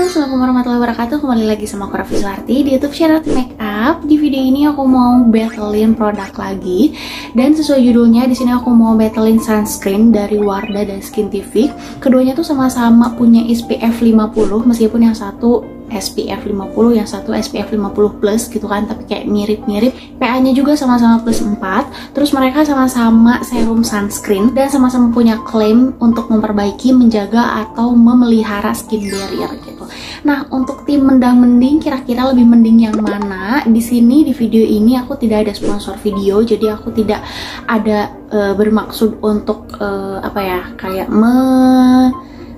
Assalamualaikum warahmatullahi wabarakatuh. Kembali lagi sama aku Raffi Suharti di YouTube channel Makeup. Di video ini aku mau battlein produk lagi, dan sesuai judulnya di sini aku mau battlein sunscreen dari Wardah dan Skintific. Keduanya tuh sama-sama punya SPF 50, meskipun yang satu SPF 50, yang satu SPF 50 plus gitu kan, tapi kayak mirip-mirip. PA-nya juga sama-sama plus 4. Terus mereka sama-sama serum sunscreen dan sama-sama punya klaim untuk memperbaiki, menjaga atau memelihara skin barrier gitu. Nah, untuk tim mendang-mending kira-kira lebih mending yang mana? Di sini di video ini aku tidak ada sponsor video, jadi aku tidak ada bermaksud untuk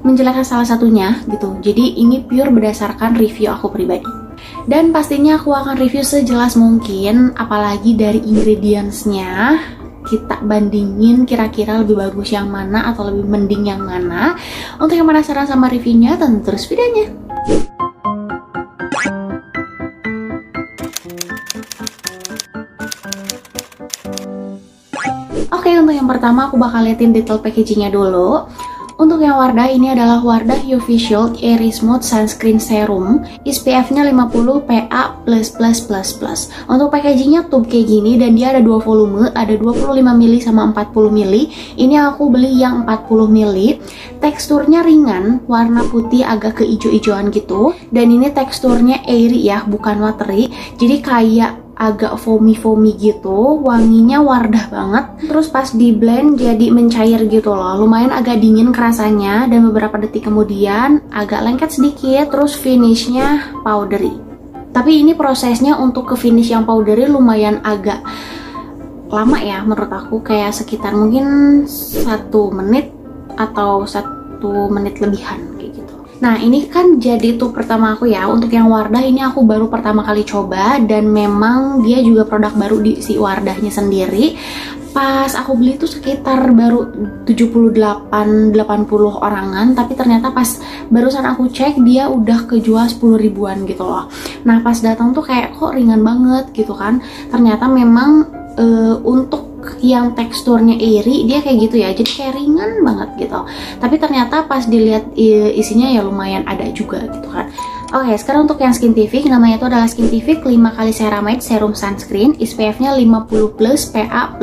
menjelaskan salah satunya gitu. Jadi ini pure berdasarkan review aku pribadi. Dan pastinya aku akan review sejelas mungkin, apalagi dari ingredientsnya kita bandingin kira-kira lebih bagus yang mana atau lebih mending yang mana. Untuk yang penasaran sama reviewnya, tonton terus videonya. Oke, untuk yang pertama aku bakal liatin detail packagingnya dulu. Untuk yang Wardah, ini adalah Wardah UV Shield Airy Smooth Sunscreen Serum, SPF-nya 50 PA++++. Untuk packagingnya tube kayak gini, dan dia ada dua volume, ada 25 ml sama 40 ml. Ini aku beli yang 40 ml. Teksturnya ringan, warna putih agak keijo-ijoan gitu, dan ini teksturnya airy ya, bukan watery. Jadi kayak agak foamy gitu, wanginya Wardah banget. Terus pas di blend jadi mencair gitu loh, lumayan agak dingin kerasanya, dan beberapa detik kemudian agak lengket sedikit. Terus finishnya powdery, tapi ini prosesnya untuk ke finish yang powdery lumayan agak lama ya menurut aku, kayak sekitar mungkin 1 menit atau 1 menit lebihan kayak gitu. Nah, ini kan jadi tuh pertama aku ya. Untuk yang Wardah ini aku baru pertama kali coba, dan memang dia juga produk baru di si Wardahnya sendiri. Pas aku beli tuh sekitar baru 78-80 orangan, tapi ternyata pas barusan aku cek dia udah kejual 10 ribuan gitu loh. Nah, pas datang tuh kayak kok ringan banget gitu kan. Ternyata memang untuk yang teksturnya airy dia kayak gitu ya, jadi kayak ringan banget gitu. Tapi ternyata pas dilihat isinya ya lumayan ada juga gitu kan. Oke, sekarang untuk yang Skintific, namanya itu adalah Skintific 5 kali ceramide serum sunscreen, SPF-nya 50 plus PA++++.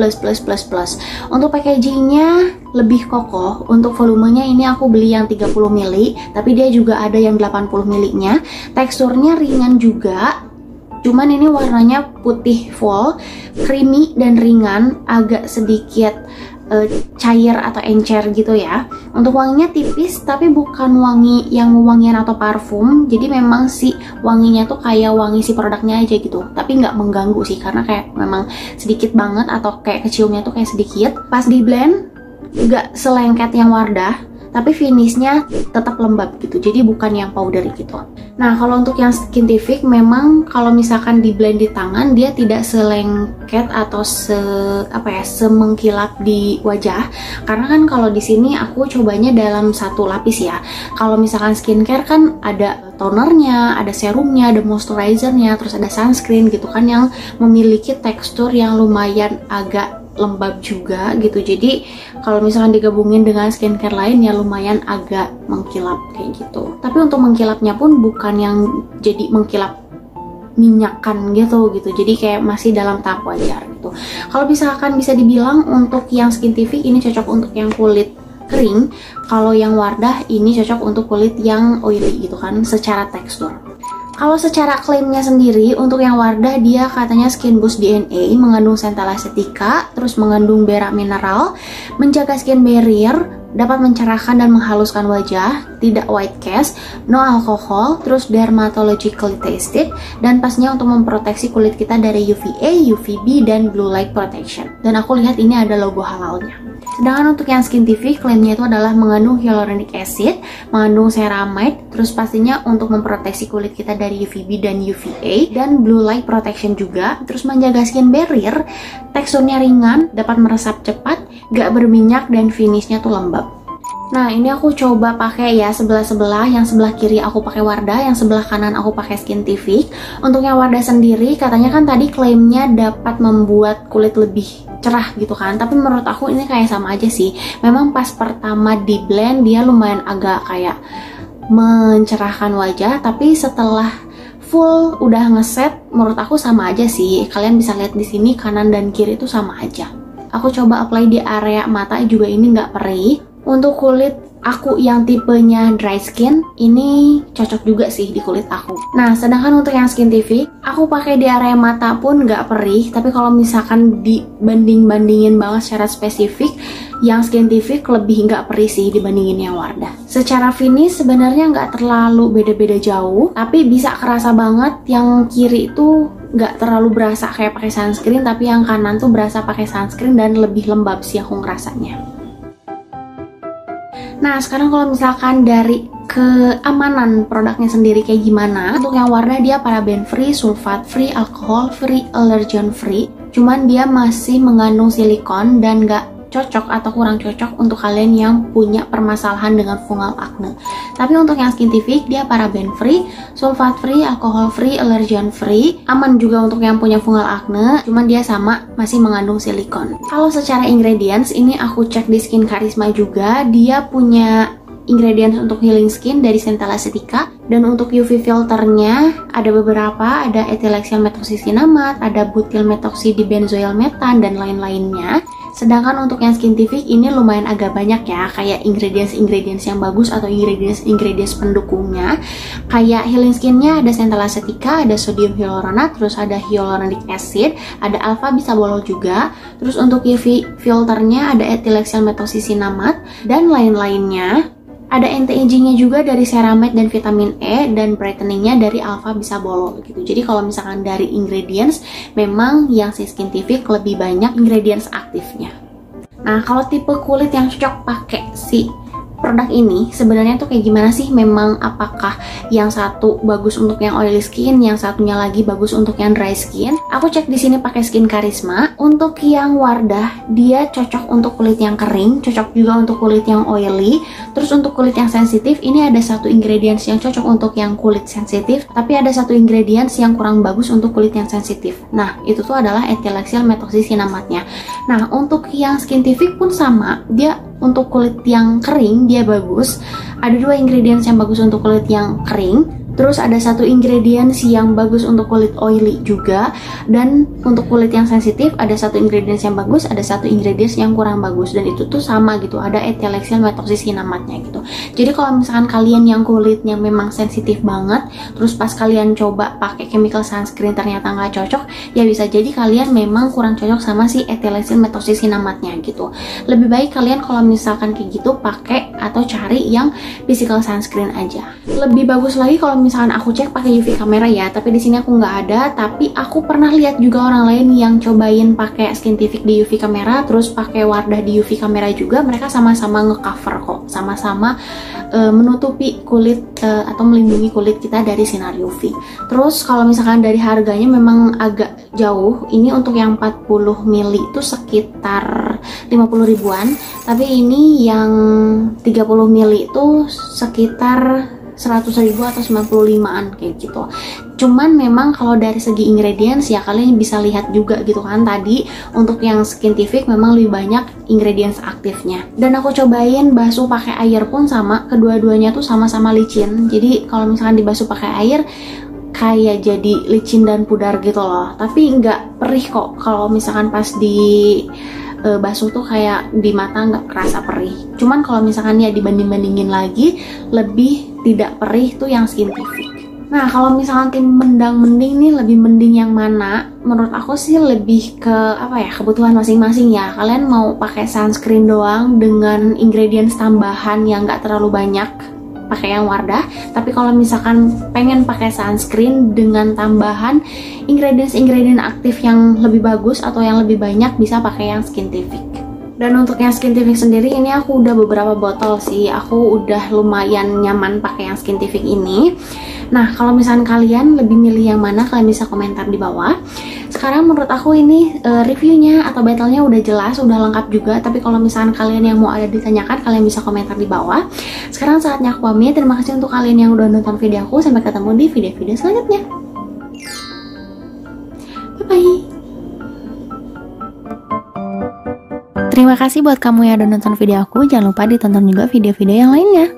Untuk packagingnya lebih kokoh. Untuk volumenya ini aku beli yang 30 ml, tapi dia juga ada yang 80 ml-nya. Teksturnya ringan juga, cuman ini warnanya putih full, creamy dan ringan, agak sedikit cair atau encer gitu ya. Untuk wanginya tipis, tapi bukan wangi yang wangian atau parfum. Jadi memang si wanginya tuh kayak wangi si produknya aja gitu, tapi nggak mengganggu sih, karena kayak memang sedikit banget, atau kayak keciumnya tuh kayak sedikit. Pas di blend nggak selengket yang Wardah, tapi finishnya tetap lembab gitu, jadi bukan yang powdery gitu. Nah, kalau untuk yang Skintific memang kalau misalkan di blend di tangan dia tidak selengket atau semengkilap di wajah, karena kan kalau di sini aku cobanya dalam satu lapis ya. Kalau misalkan skincare kan ada tonernya, ada serumnya, ada moisturizernya, terus ada sunscreen gitu kan, yang memiliki tekstur yang lumayan agak lembab juga gitu. Jadi kalau misalkan digabungin dengan skincare lain ya lumayan agak mengkilap kayak gitu. Tapi untuk mengkilapnya pun bukan yang jadi mengkilap minyakan gitu. Jadi kayak masih dalam tahap wajar gitu. Kalau misalkan bisa dibilang untuk yang Skintific ini cocok untuk yang kulit kering, kalau yang Wardah ini cocok untuk kulit yang oily gitu kan secara tekstur. Kalau secara klaimnya sendiri, untuk yang Wardah dia katanya Skin Boost DNA, mengandung centella acetica, terus mengandung berak mineral, menjaga skin barrier, dapat mencerahkan dan menghaluskan wajah, tidak white cast, no alcohol, terus dermatologically tested, dan pastinya untuk memproteksi kulit kita dari UVA, UVB, dan blue light protection. Dan aku lihat ini ada logo halalnya. Sedangkan untuk yang Skintific, klaimnya itu adalah mengandung hyaluronic acid, mengandung ceramide, terus pastinya untuk memproteksi kulit kita dari UVB dan UVA, dan blue light protection juga, terus menjaga skin barrier, teksturnya ringan, dapat meresap cepat, gak berminyak, dan finishnya tuh lembab. Nah, ini aku coba pakai ya sebelah-sebelah. Yang sebelah kiri aku pakai Wardah, yang sebelah kanan aku pakai Skintific. Untuk yang Wardah sendiri, katanya kan tadi klaimnya dapat membuat kulit lebih cerah gitu kan. Tapi menurut aku ini kayak sama aja sih. Memang pas pertama di blend dia lumayan agak kayak mencerahkan wajah, tapi setelah full udah ngeset, menurut aku sama aja sih. Kalian bisa lihat di sini kanan dan kiri itu sama aja. Aku coba apply di area mata juga, ini nggak perih. Untuk kulit aku yang tipenya dry skin, ini cocok juga sih di kulit aku. Nah, sedangkan untuk yang Skintific, aku pakai di area mata pun nggak perih. Tapi kalau misalkan dibanding-bandingin banget secara spesifik, yang Skintific lebih nggak perih sih dibandingin yang Wardah. Secara finish sebenarnya nggak terlalu beda-beda jauh, tapi bisa kerasa banget yang kiri itu nggak terlalu berasa kayak pakai sunscreen, tapi yang kanan tuh berasa pakai sunscreen dan lebih lembab sih aku ngerasanya. Nah, sekarang kalau misalkan dari keamanan produknya sendiri kayak gimana? Untuk yang Wardah dia paraben free, sulfat free, alkohol free, allergen free. Cuman dia masih mengandung silikon dan nggak cocok atau kurang cocok untuk kalian yang punya permasalahan dengan fungal acne. Tapi untuk yang Skintific dia paraben free, sulfat free, alkohol free, allergen free, aman juga untuk yang punya fungal acne, cuman dia sama masih mengandung silikon. Kalau secara ingredients ini aku cek di Skin Karisma juga, dia punya ingredients untuk healing skin dari Centella Acetica, dan untuk UV filternya ada beberapa, ada ethylaceae methoxycinamate, ada butyl methoxydibenzoyl metan dan lain-lainnya. Sedangkan untuk yang Skintific ini lumayan agak banyak ya, kayak ingredients yang bagus atau ingredients pendukungnya. Kayak healing skinnya ada Centella Acetica, ada sodium hyaluronat, terus ada hyaluronic acid, ada alpha bisabolol juga. Terus untuk UV filternya ada ethylaceae methoxycinamate dan lain-lainnya. Ada anti-agingnya juga dari ceramide dan vitamin E, dan brightening-nya dari alpha bisabolol gitu. Jadi kalau misalkan dari ingredients, memang yang si Skintific lebih banyak ingredients aktifnya. Nah, kalau tipe kulit yang cocok pakai si produk ini sebenarnya tuh kayak gimana sih? Memang apakah yang satu bagus untuk yang oily skin, yang satunya lagi bagus untuk yang dry skin? Aku cek di sini pakai Skin Karisma. Untuk yang Wardah dia cocok untuk kulit yang kering, cocok juga untuk kulit yang oily. Terus untuk kulit yang sensitif ini ada satu ingredients yang cocok untuk yang kulit sensitif, tapi ada satu ingredients yang kurang bagus untuk kulit yang sensitif. Nah, itu tuh adalah ethylaceae methoxycinamate-nya. Nah, untuk yang Skintific pun sama, dia untuk kulit yang kering dia bagus. Ada dua ingredients yang bagus untuk kulit yang kering. Terus ada satu ingredients yang bagus untuk kulit oily juga. Dan untuk kulit yang sensitif ada satu ingredients yang bagus, ada satu ingredients yang kurang bagus. Dan itu tuh sama gitu, ada ethylaceae methoxycinamate-nya gitu. Jadi kalau misalkan kalian yang kulitnya memang sensitif banget, terus pas kalian coba pakai chemical sunscreen ternyata nggak cocok, ya bisa jadi kalian memang kurang cocok sama si ethylaceae methoxycinamate-nya gitu. Lebih baik kalian kalau misalkan kayak gitu pakai atau cari yang physical sunscreen aja. Lebih bagus lagi kalau misalkan aku cek pakai UV kamera ya, tapi di sini aku nggak ada. Tapi aku pernah lihat juga orang lain yang cobain pakai Skintific di UV kamera, terus pakai Wardah di UV kamera juga. Mereka sama-sama ngecover kok, sama-sama menutupi kulit atau melindungi kulit kita dari sinar UV. Terus kalau misalkan dari harganya memang agak jauh. Ini untuk yang 40 ml itu sekitar 50 ribuan, tapi ini yang 30 ml itu sekitar 100.000 atau 95-an kayak gitu. Cuman memang kalau dari segi ingredients ya kalian bisa lihat juga gitu kan, tadi untuk yang Skintific memang lebih banyak ingredients aktifnya. Dan aku cobain basuh pakai air pun sama, kedua-duanya tuh sama-sama licin. Jadi kalau misalkan dibasuh pakai air kayak jadi licin dan pudar gitu loh, tapi nggak perih kok. Kalau misalkan pas di basuh tuh kayak di mata nggak kerasa perih. Cuman kalau misalkan ya dibanding-bandingin lagi, lebih tidak perih tuh yang Skintific. Nah, kalau misalkan tim mendang-mending nih, lebih mending yang mana? Menurut aku sih lebih ke apa ya, kebutuhan masing-masing ya. Kalian mau pakai sunscreen doang dengan ingredients tambahan yang nggak terlalu banyak, pakai yang Wardah. Tapi kalau misalkan pengen pakai sunscreen dengan tambahan ingredients aktif yang lebih bagus atau yang lebih banyak, bisa pakai yang Skintific. Dan untuk yang Skintific sendiri ini aku udah beberapa botol sih. Aku udah lumayan nyaman pakai yang Skintific ini. Nah, kalau misalkan kalian lebih milih yang mana, kalian bisa komentar di bawah. Sekarang menurut aku ini reviewnya atau battle-nya udah jelas, udah lengkap juga. Tapi kalau misalkan kalian yang mau ada ditanyakan, kalian bisa komentar di bawah. Sekarang saatnya aku pamit. Terima kasih untuk kalian yang udah nonton video aku. Sampai ketemu di video-video selanjutnya. Bye-bye. Terima kasih buat kamu yang udah nonton video aku. Jangan lupa ditonton juga video-video yang lainnya.